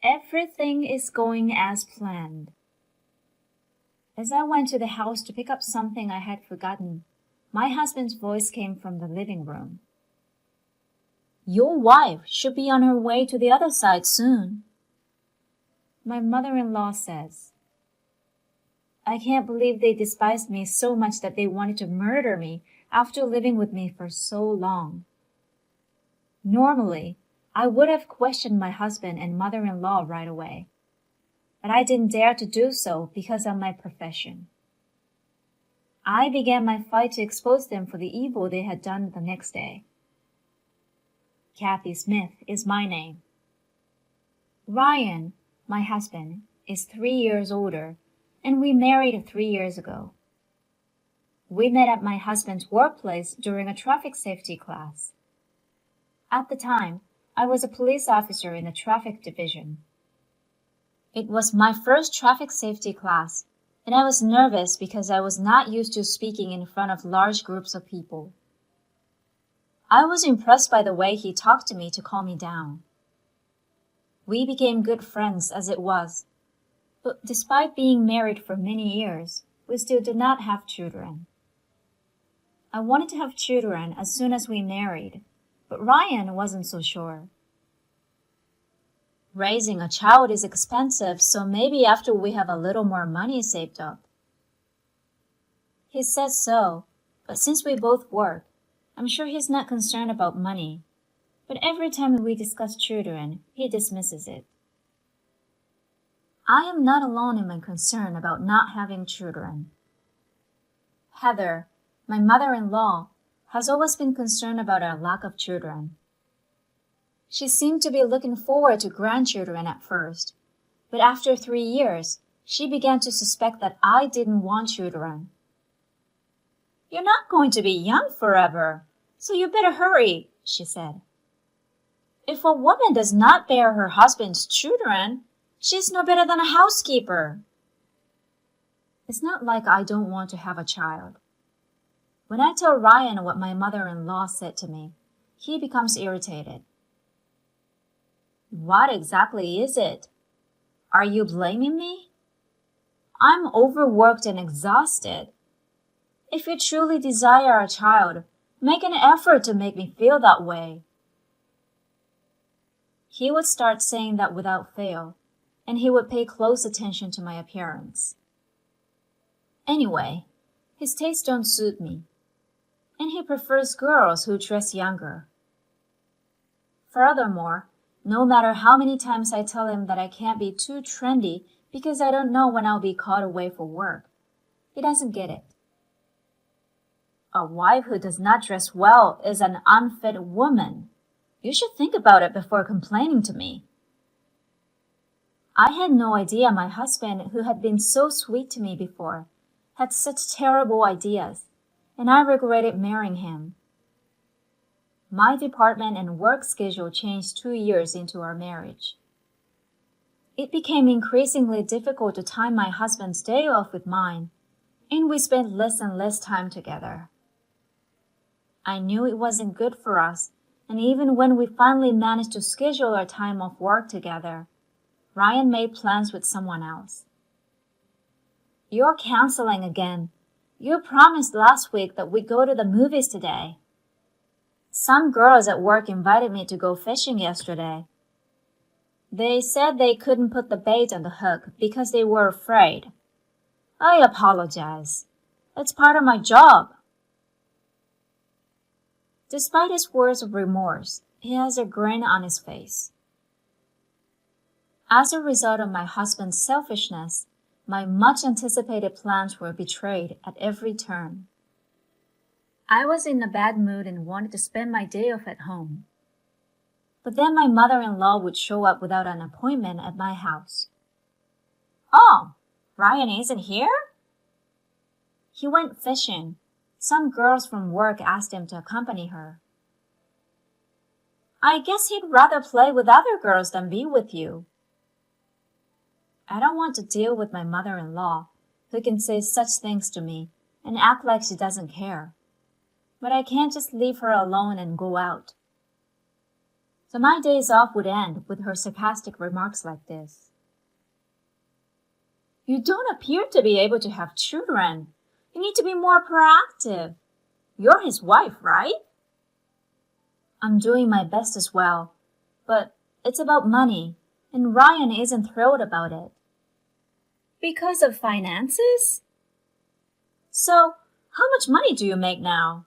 Everything is going as planned. As I went to the house to pick up something I had forgotten, my husband's voice came from the living room. Your wife should be on her way to the other side soon. My mother-in-law says, I can't believe they despised me so much that they wanted to murder me after living with me for so long. Normally, I would have questioned my husband and mother-in-law right away, but I didn't dare to do so because of my profession. I began my fight to expose them for the evil they had done the next day. Kathy Smith is my name. Ryan, my husband, is 3 years older, and we married 3 years ago. We met at my husband's workplace during a traffic safety class. At the time, I was a police officer in the traffic division. It was my first traffic safety class, and I was nervous because I was not used to speaking in front of large groups of people. I was impressed by the way he talked to me to calm me down. We became good friends as it was, but despite being married for many years, we still did not have children. I wanted to have children as soon as we married, but Ryan wasn't so sure. Raising a child is expensive, so maybe after we have a little more money saved up. He says so, but since we both work, I'm sure he's not concerned about money. But every time we discuss children, he dismisses it. I am not alone in my concern about not having children. Heather, my mother-in-law, has always been concerned about our lack of children. She seemed to be looking forward to grandchildren at first, but after 3 years, she began to suspect that I didn't want children. You're not going to be young forever, so you better hurry, she said. If a woman does not bear her husband's children, she's no better than a housekeeper. It's not like I don't want to have a child. When I tell Ryan what my mother-in-law said to me, he becomes irritated. What exactly is it? Are you blaming me? I'm overworked and exhausted. If you truly desire a child, make an effort to make me feel that way. He would start saying that without fail, and he would pay close attention to my appearance. Anyway, his tastes don't suit me, and he prefers girls who dress younger. Furthermore, no matter how many times I tell him that I can't be too trendy because I don't know when I'll be called away for work, he doesn't get it. A wife who does not dress well is an unfit woman. You should think about it before complaining to me. I had no idea my husband, who had been so sweet to me before, had such terrible ideas, and I regretted marrying him. My department and work schedule changed 2 years into our marriage. It became increasingly difficult to time my husband's day off with mine, and we spent less and less time together. I knew it wasn't good for us, and even when we finally managed to schedule our time off work together, Ryan made plans with someone else. You're canceling again. You promised last week that we'd go to the movies today. Some girls at work invited me to go fishing yesterday. They said they couldn't put the bait on the hook because they were afraid. I apologize. It's part of my job. Despite his words of remorse, he has a grin on his face. As a result of my husband's selfishness, my much-anticipated plans were betrayed at every turn. I was in a bad mood and wanted to spend my day off at home. But then my mother-in-law would show up without an appointment at my house. Oh, Ryan isn't here? He went fishing. Some girls from work asked him to accompany her. I guess he'd rather play with other girls than be with you. I don't want to deal with my mother-in-law, who can say such things to me and act like she doesn't care. But I can't just leave her alone and go out. So my days off would end with her sarcastic remarks like this. You don't appear to be able to have children. You need to be more proactive. You're his wife, right? I'm doing my best as well, but it's about money, and Ryan isn't thrilled about it. Because of finances? So, how much money do you make now?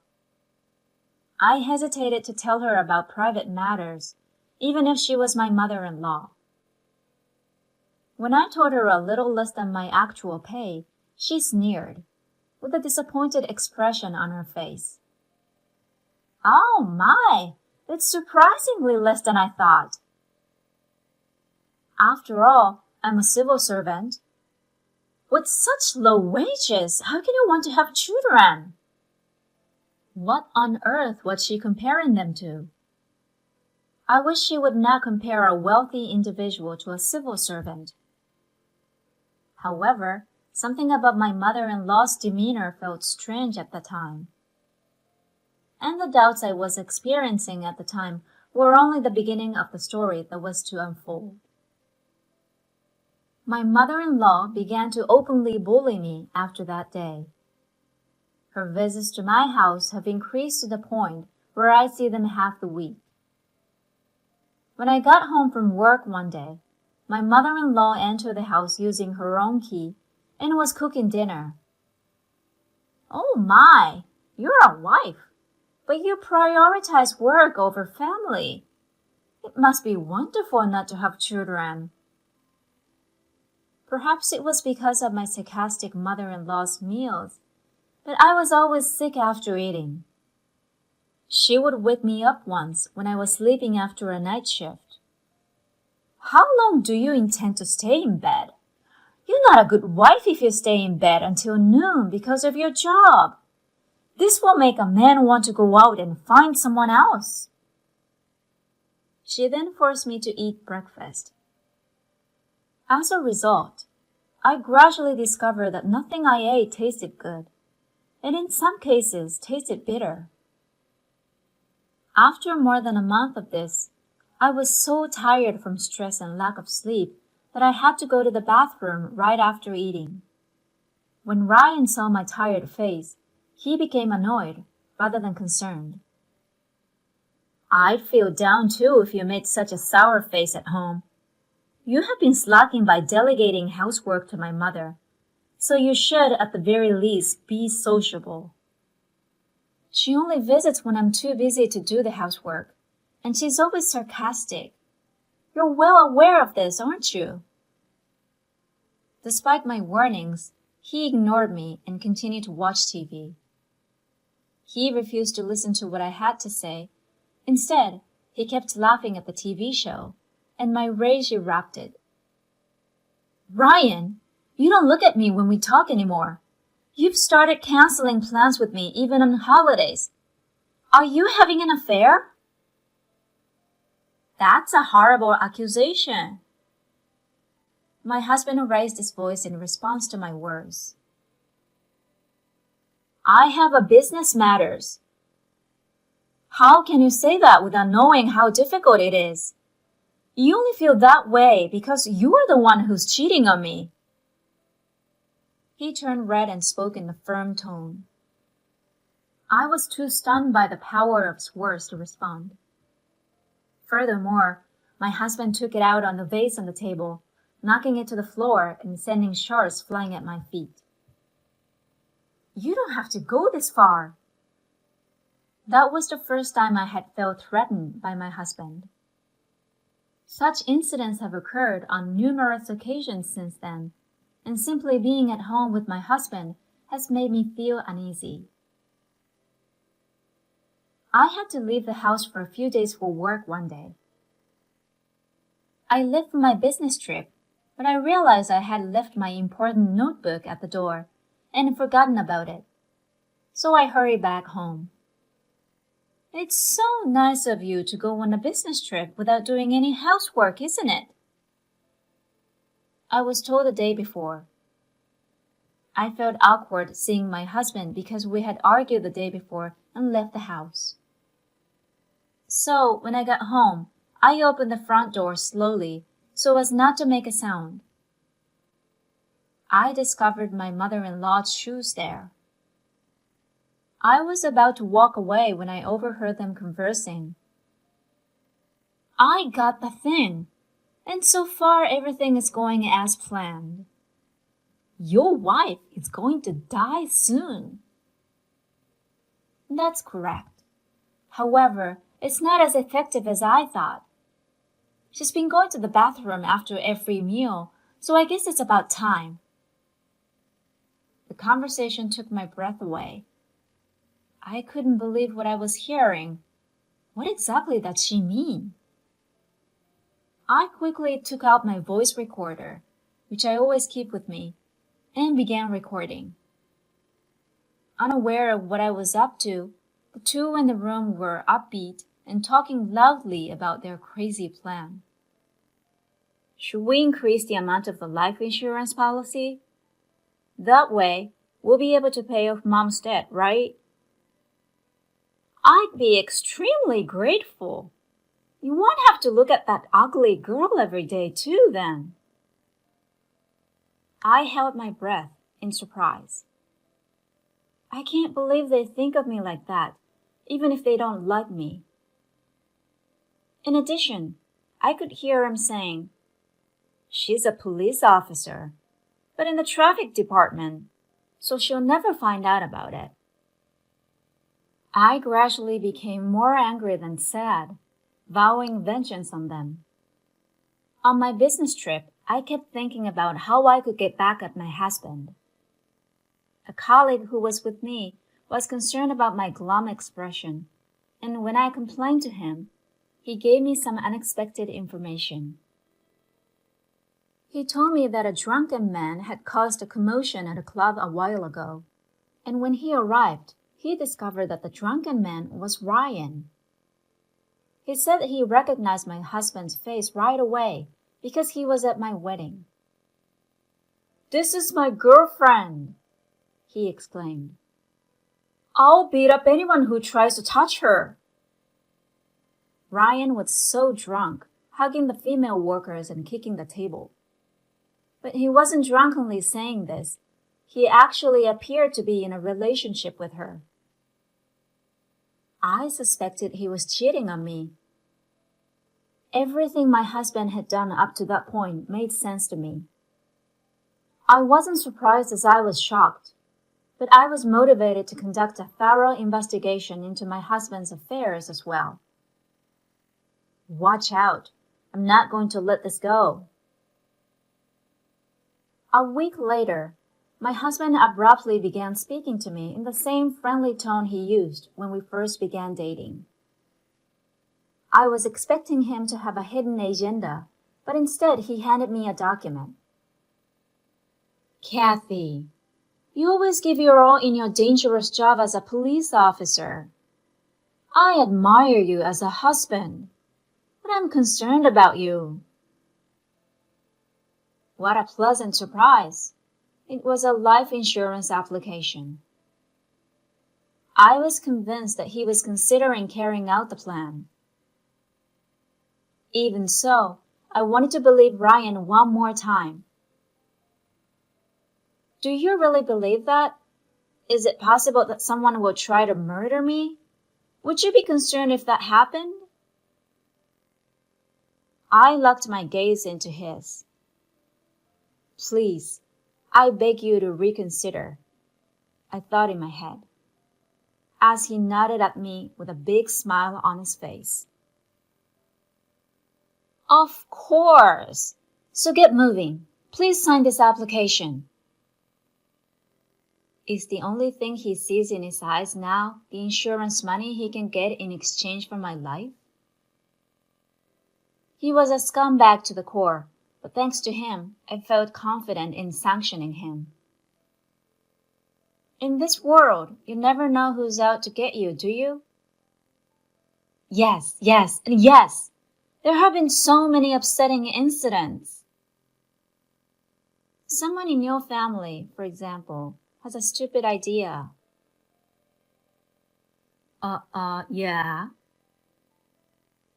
I hesitated to tell her about private matters, even if she was my mother-in-law. When I told her a little less than my actual pay, she sneered, with a disappointed expression on her face. Oh my, it's surprisingly less than I thought. After all, I'm a civil servant. With such low wages, how can you want to have children? What on earth was she comparing them to? I wish she would not compare a wealthy individual to a civil servant. However, something about my mother-in-law's demeanor felt strange at the time. And the doubts I was experiencing at the time were only the beginning of the story that was to unfold. My mother-in-law began to openly bully me after that day. Her visits to my house have increased to the point where I see them half the week. When I got home from work one day, my mother-in-law entered the house using her own key and was cooking dinner. Oh my, you're a wife, but you prioritize work over family. It must be wonderful not to have children. Perhaps it was because of my sarcastic mother-in-law's meals, but I was always sick after eating. She would wake me up once when I was sleeping after a night shift. How long do you intend to stay in bed? You're not a good wife if you stay in bed until noon because of your job. This will make a man want to go out and find someone else. She then forced me to eat breakfast. As a result, I gradually discovered that nothing I ate tasted good, and in some cases tasted bitter. After more than a month of this, I was so tired from stress and lack of sleep that I had to go to the bathroom right after eating. When Ryan saw my tired face, he became annoyed rather than concerned. I'd feel down too if you made such a sour face at home. You have been slacking by delegating housework to my mother, so you should at the very least be sociable. She only visits when I'm too busy to do the housework, and she's always sarcastic. You're well aware of this, aren't you? Despite my warnings, he ignored me and continued to watch TV. He refused to listen to what I had to say. Instead, he kept laughing at the TV show, and my rage erupted. Ryan, you don't look at me when we talk anymore. You've started canceling plans with me even on holidays. Are you having an affair? That's a horrible accusation. My husband raised his voice in response to my words. I have a business matters. How can you say that without knowing how difficult it is? You only feel that way because you're the one who's cheating on me. He turned red and spoke in a firm tone. I was too stunned by the power of his words to respond. Furthermore, my husband took it out on the vase on the table, knocking it to the floor and sending shards flying at my feet. You don't have to go this far. That was the first time I had felt threatened by my husband. Such incidents have occurred on numerous occasions since then, and simply being at home with my husband has made me feel uneasy. I had to leave the house for a few days for work one day. I left for my business trip, but I realized I had left my important notebook at the door and forgotten about it. So I hurried back home. It's so nice of you to go on a business trip without doing any housework, isn't it? I was told the day before. I felt awkward seeing my husband because we had argued the day before and left the house. So when I got home, I opened the front door slowly so as not to make a sound. I discovered my mother-in-law's shoes there. I was about to walk away when I overheard them conversing. I got the thing, and so far everything is going as planned. Your wife is going to die soon. That's correct. However, it's not as effective as I thought. She's been going to the bathroom after every meal, so I guess it's about time. The conversation took my breath away. I couldn't believe what I was hearing. What exactly does she mean? I quickly took out my voice recorder, which I always keep with me, and began recording. Unaware of what I was up to, the two in the room were upbeat and talking loudly about their crazy plan. Should we increase the amount of the life insurance policy? That way, we'll be able to pay off Mom's debt, right? I'd be extremely grateful. You won't have to look at that ugly girl every day too, then. I held my breath in surprise. I can't believe they think of me like that, even if they don't like me. In addition, I could hear him saying, "She's a police officer, but in the traffic department, so she'll never find out about it." I gradually became more angry than sad, vowing vengeance on them. On my business trip, I kept thinking about how I could get back at my husband. A colleague who was with me was concerned about my glum expression, and when I complained to him, he gave me some unexpected information. He told me that a drunken man had caused a commotion at a club a while ago, and when he arrived, he discovered that the drunken man was Ryan. He said he recognized my husband's face right away because he was at my wedding. "This is my girlfriend," he exclaimed. "I'll beat up anyone who tries to touch her." Ryan was so drunk, hugging the female workers and kicking the table. But he wasn't drunkenly saying this. He actually appeared to be in a relationship with her. I suspected he was cheating on me. Everything my husband had done up to that point made sense to me. I wasn't surprised as I was shocked, but I was motivated to conduct a thorough investigation into my husband's affairs as well. Watch out. I'm not going to let this go. A week later, my husband abruptly began speaking to me in the same friendly tone he used when we first began dating. I was expecting him to have a hidden agenda, but instead he handed me a document. "Kathy, you always give your all in your dangerous job as a police officer. I admire you as a husband, but I'm concerned about you." What a pleasant surprise. It was a life insurance application. I was convinced that he was considering carrying out the plan. Even so, I wanted to believe Ryan one more time. "Do you really believe that? Is it possible that someone will try to murder me? Would you be concerned if that happened?" I locked my gaze into his. "Please, I beg you to reconsider," I thought in my head, as he nodded at me with a big smile on his face. "Of course. So get moving. Please sign this application." Is the only thing he sees in his eyes now the insurance money he can get in exchange for my life? He was a scumbag to the core, but thanks to him, I felt confident in sanctioning him. In this world, you never know who's out to get you, do you? Yes, yes, and yes! There have been so many upsetting incidents. Someone in your family, for example, has a stupid idea. Yeah.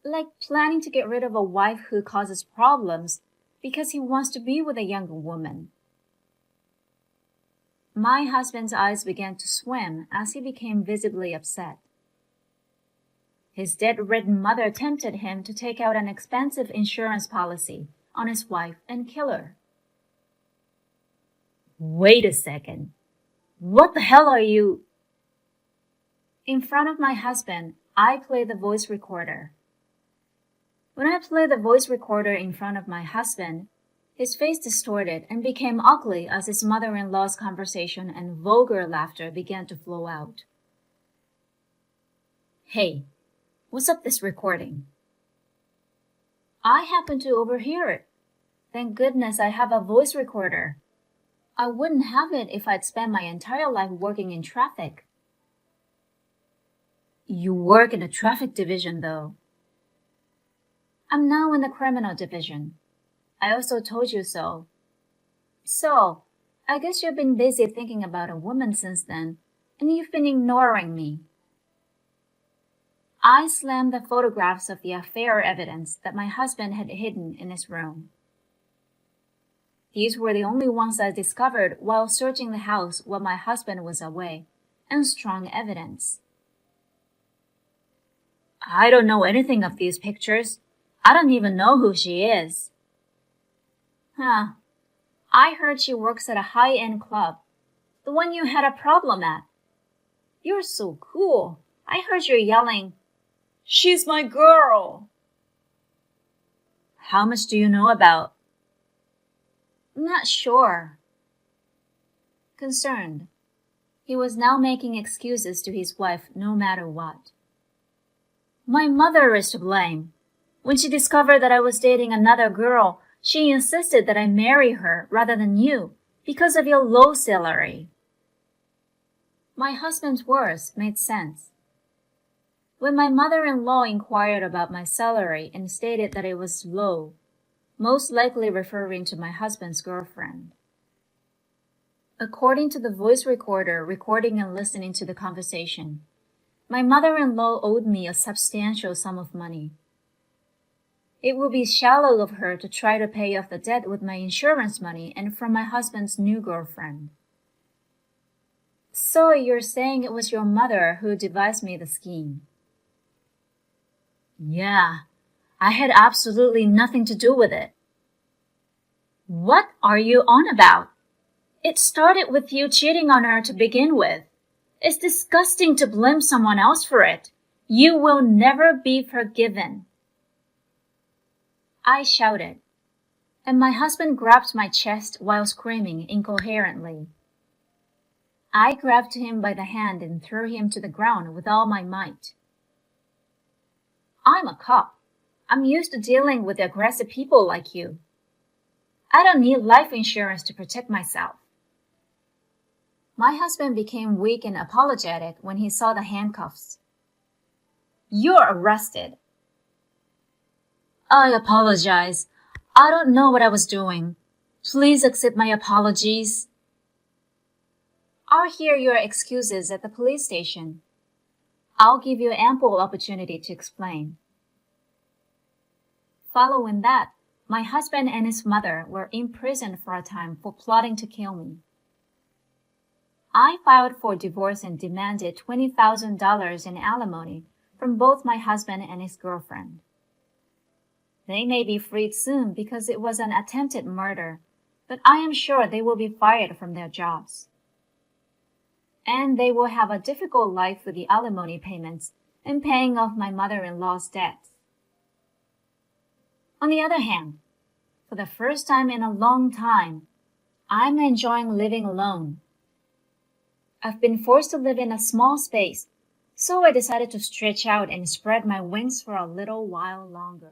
Like planning to get rid of a wife who causes problems because he wants to be with a younger woman. My husband's eyes began to swim as he became visibly upset. His debt-ridden mother tempted him to take out an expensive insurance policy on his wife and kill her. Wait a second. What the hell are you? In front of my husband, I play the voice recorder. When I play the voice recorder in front of my husband, his face distorted and became ugly as his mother-in-law's conversation and vulgar laughter began to flow out. Hey, what's up this recording? I happened to overhear it. Thank goodness I have a voice recorder. I wouldn't have it if I'd spent my entire life working in traffic. You work in the traffic division, though. I'm now in the criminal division. I also told you so. So, I guess you've been busy thinking about a woman since then, and you've been ignoring me. I slammed the photographs of the affair evidence that my husband had hidden in his room. These were the only ones I discovered while searching the house while my husband was away, and strong evidence. I don't know anything of these pictures. I don't even know who she is. Huh. I heard she works at a high-end club, the one you had a problem at. You're so cool. I heard you yelling, "She's my girl!" How much do you know about? Not sure. Concerned. He was now making excuses to his wife no matter what. My mother is to blame. When she discovered that I was dating another girl, she insisted that I marry her rather than you because of your low salary. My husband's words made sense. When my mother-in-law inquired about my salary and stated that it was low, most likely referring to my husband's girlfriend. According to the voice recorder recording and listening to the conversation, my mother-in-law owed me a substantial sum of money. It would be shallow of her to try to pay off the debt with my insurance money and from my husband's new girlfriend. So you're saying it was your mother who devised me the scheme? Yeah, I had absolutely nothing to do with it. What are you on about? It started with you cheating on her to begin with. It's disgusting to blame someone else for it. You will never be forgiven. I shouted, and my husband grabbed my chest while screaming incoherently. I grabbed him by the hand and threw him to the ground with all my might. I'm a cop. I'm used to dealing with aggressive people like you. I don't need life insurance to protect myself. My husband became weak and apologetic when he saw the handcuffs. You're arrested. I apologize. I don't know what I was doing. Please accept my apologies. I'll hear your excuses at the police station. I'll give you ample opportunity to explain. Following that, my husband and his mother were imprisoned for a time for plotting to kill me. I filed for divorce and demanded $20,000 in alimony from both my husband and his girlfriend. They may be freed soon because it was an attempted murder, but I am sure they will be fired from their jobs. And they will have a difficult life with the alimony payments and paying off my mother-in-law's debts. On the other hand, for the first time in a long time, I'm enjoying living alone. I've been forced to live in a small space, so I decided to stretch out and spread my wings for a little while longer.